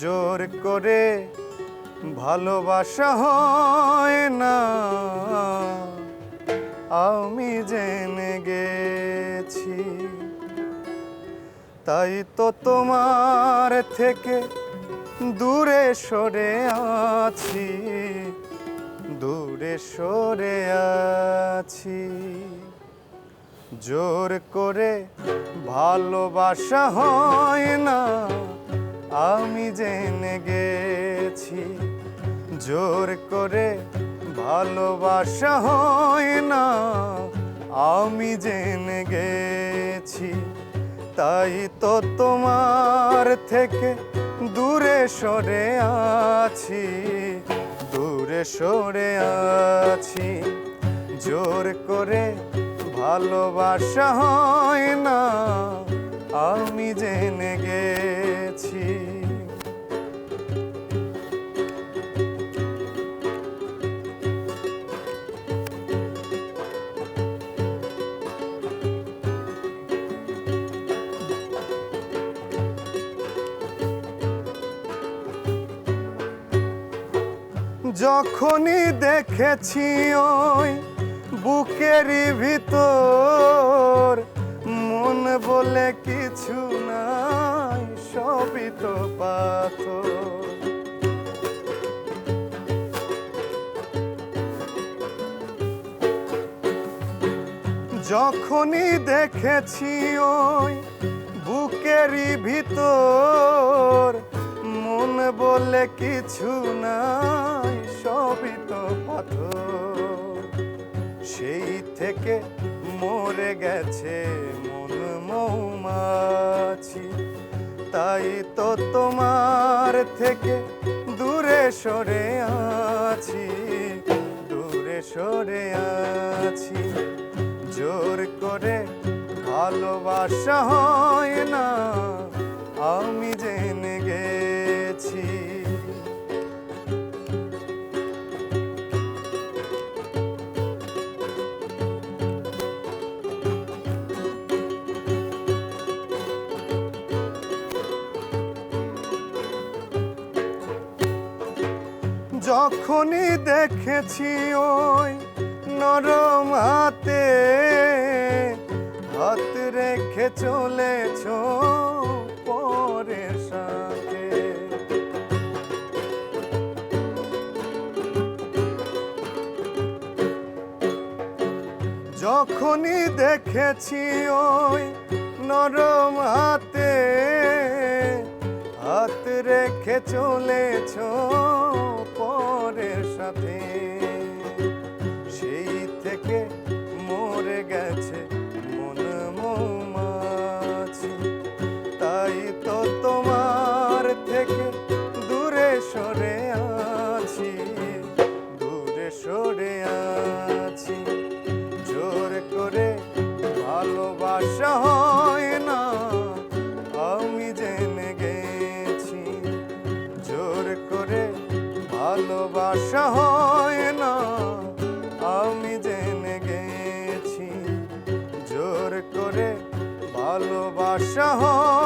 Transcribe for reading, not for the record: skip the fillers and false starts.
জোর করে ভালোবাসা হয় না, আমি জেনে গেছি। তাই তো তোমার থেকে দূরে সরে আছি, দূরে সরে আছি। জোর করে ভালোবাসা হয় না, আমি জেনে গেছি। জোর করে ভালোবাসা হয় না, আমি জেনে গেছি। তাই তো তোমার থেকে দূরে সরে আছি, দূরে সরে আছি। জোর করে ভালোবাসা হয় না, আমি জেনে গেছি। যখনই দেখেছি ওই বুকেরই ভিতর, মন বলে কিছু নাই, সবই তো পাথর। যখনই দেখেছি ওই বুকেরই ভিতর, মন বলে কিছু নাই, সবই তো পাথর। সেই থেকে মরে গেছে মন মৌমাছি। তাই তো তোমার থেকে দূরে সরে আছি, দূরে সরে আছি। জোর করে ভালোবাসা হয় না, আমি জেনে গেছি। যখনই দেখেছি ওই নরম হাতে হাত রেখে চলেছ পরের সাথে, যখনই দেখেছি ওই নরম হাতে হাত রেখে চলেছ পরের সাথে, সেই থেকে মরে গেছে মন মৌমাছি। তাই তো তোমার থেকে দূরে সরে আছি, দূরে সরে আছি। জোর করে ভালোবাসা হয় না, আমি জেনে গেছি। জোর করে ভালোবাসা হয় না, আমি জেনে গেছি। জোর করে ভালোবাসা হয়